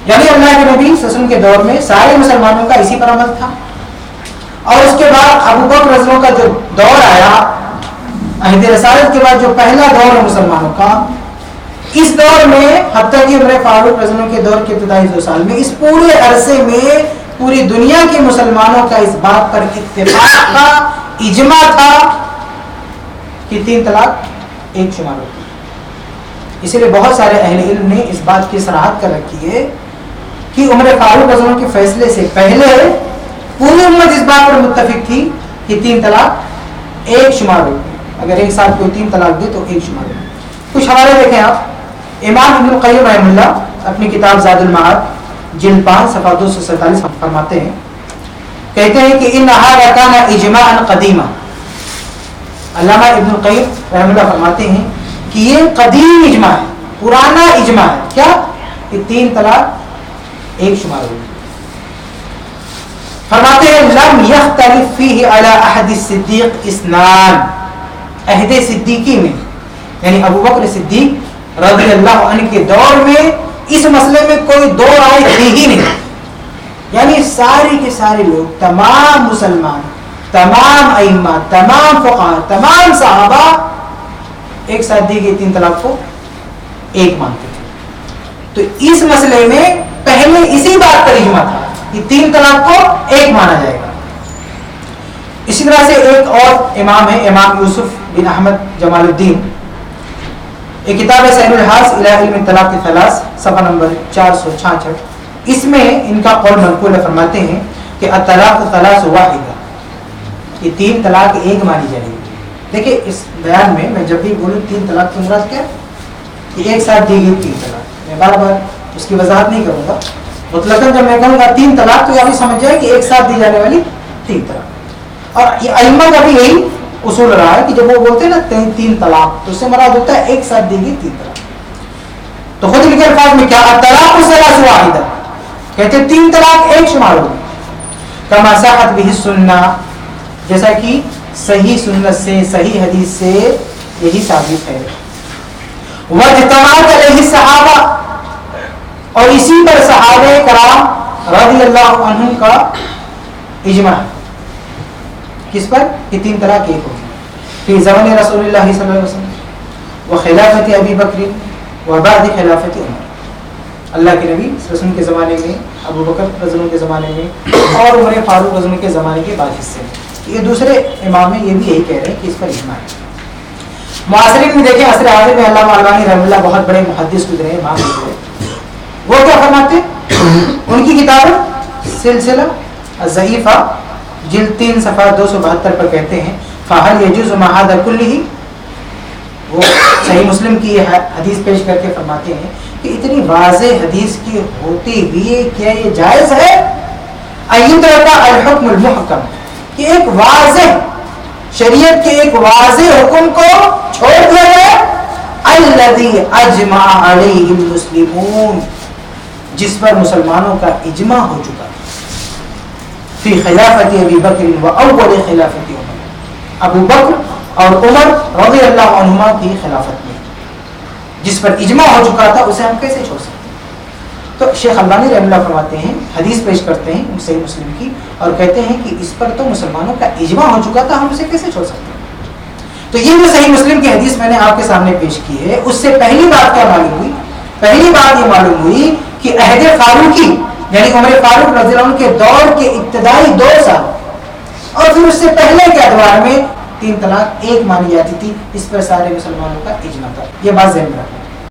یعنی اللہ کے نبی صلی اللہ علیہ وسلم کے دور میں سارے مسلمانوں کا اسی پر عمل تھا، اور اس کے بعد ابو بکر رضی اللہ عنہ کا جو دور آیا عہد رسالت کے بعد، جو پہلا دور ہے مسلمانوں کا، اس دور میں حتیٰ کہ عمر فاروق رضی اللہ عنہ کے دور کے ابتدائی 2 سال میں اس پورے عرصے میں پوری دنیا کے مسلمانوں کا اس بات پر اتفاق تھا، اجماع تھا کہ 3 طلاق ایک شمار ہوتی ہے۔ اسی لیے بہت سارے اہل علم نے اس بات کی صراحت کر رکھی ہے کہ عمر فاروق رضی اللہ عنہ کے فیصلے سے پہلے پوری امت اس بات پر متفق تھی کہ 3 طلاق ایک شمار ہوتی ہے، اگر ایک ساتھ کوئی 3 طلاق دے تو ایک شمار ہوتی ہے۔ کچھ حوالے دیکھیں آپ، امام ابن القیم رحمہ اللہ اپنی کتاب زاد المعاد جلد 5 صفحہ 247 فرماتے ہیں، کہتے ہیں کہ ان ھذا کان اجماعا قدیما، علامہ ابن القیم رحمہ اللہ فرماتے ہیں کہ یہ قدیم اجماع ہے، پرانا اجماع ہے، کیا کہ 3 طلاق ایک شمار ہوگی۔ فرماتے ہیں لم یختلف فیہ علی عہد الصدیق اثنان، عہد صدیقی میں یعنی ابو بکر صدیق رضی اللہ عنہ کے دور میں اس مسئلے میں کوئی 2 رائے تھی ہی نہیں، یعنی سارے کے سارے لوگ، تمام مسلمان، تمام ائمہ، تمام فقہاء، تمام صحابہ ایک ساتھ دی گئی 3 طلاق کو ایک مانتے تھے۔ تو اس مسئلے میں پہلے اسی بات پر اجماع تھا کہ 3 طلاق کو ایک مانا جائے گا۔ اسی طرح سے ایک اور امام ہے، امام یوسف بن احمد جمال الدین، ایک کتاب ہے سیل الحاص الی علم الطلاق الثلاث، صفحہ نمبر 466، اس میں ان کا قول منقول ہے، فرماتے ہیں کہ الطلاق ثلاث واحدہ، یہ 3 طلاق ایک مانی جائے گی۔ دیکھیں اس بیان میں جب بھی بولوں 3 طلاق کی مراد کیا کہ ایک ساتھ دی گئی 3 طلاق، میں بار بار اس کی وضاحت نہیں کروں گا، مطلقاً جب میں کہوں گا 3 طلاق تو یہ بھی سمجھ جائے کہ ایک ساتھ دی جانے والی 3 طلاق۔ اور یہ ائمہ کا بھی یہی اصول رہا ہے کہ جب وہ بولتے ہیں نا 3 طلاق تو اس سے مراد ہوتا ہے ایک ساتھ دی گئی 3 طلاق۔ تو خود لکھے الفاظ میں کیا الطلاق ثلاث واحدہ، کہتے ہیں 3 طلاق ایک شمار ہوگی، کما صحت بہ السنہ، جیسا کہ صحیح سنت سے، صحیح حدیث سے یہی ثابت ہے، واجتماعت علیہ الصحابہ، اور اسی پر صحابہ کرام رضی اللہ عنہم کا اجماع ہے، کس پر کہ 3 طلاق ایک ہوگی، فی زمن رسول اللہ صلی اللہ علیہ وسلم وخلافت ابی بکر وبعد خلافت عمر، اللہ کے نبی صلی اللہ علیہ وسلم کے زمانے میں، ابو بکر رضی اللہ عنہ کے زمانے میں، اور عمر فاروق رضی اللہ عنہ کے زمانے کے بعد حصے میں۔ یہ دوسرے امام ہیں، یہ بھی یہی کہہ رہے ہیں کہ اس پر اجماع ہے۔ معاصرین میں دیکھیں عصر حاضر میں علامہ البانی رحمہ اللہ بہت بڑے محدث گزرے ہیں، امام گزرے، وہ کیا فرماتے ہیں؟ ان کی کتاب سلسلہ الضعیفہ جلد 3 صفحہ 272 پر کہتے ہیں فَهَلْ يَجُوزُ مَا هَذَا كُلِّهِ، وہ صحیح مسلم کی یہ حدیث پیش کر کے فرماتے ہیں کہ اتنی واضح حدیث کی ہوتے ہوئے کیا یہ جائز ہے اَيُّتْرَكَ الْحُكْمُ الْمُحْكَمُ، کہ ایک واضح شریعت کے ایک واضح حکم کو چھوڑ دیا جائے، الَّذِي أَجْمَعَ عَلَيْهِ الْمُسْلِمُونَ، جس پر مسلمانوں کا اجماع ہو چکا ہے، فی خلافت ابی بکر و اول خلافت عمر، ابو بکر اور عمر رضی اللہ عنہما کی خلافت میں، جس پر اجماع ہو چکا تھا، اسے ہم کیسے چھوڑ سکتے ہیں؟ تو شیخ البانی رحمہ اللہ فرماتے ہیں، حدیث پیش کرتے ہیں صحیح مسلم کی اور کہتے ہیں کہ اس پر تو مسلمانوں کا اجماع ہو چکا تھا، ہم اسے کیسے چھوڑ سکتے ہیں؟ تو یہ جو صحیح مسلم کی حدیث میں نے آپ کے سامنے پیش کی ہے، اس سے پہلی بات کیا معلوم ہوئی؟ پہلی بات یہ معلوم ہوئی کہ عہد فاروقی یعنی عمر فاروق رضی اللہ عنہ کے دور کے ابتدائی 2 سال اور پھر اس سے پہلے کے ادوار میں 3 طلاق ایک مانی جاتی تھی، اس پر سارے مسلمانوں کا اجماع تھا۔ یہ بات ذہن میں رکھنا۔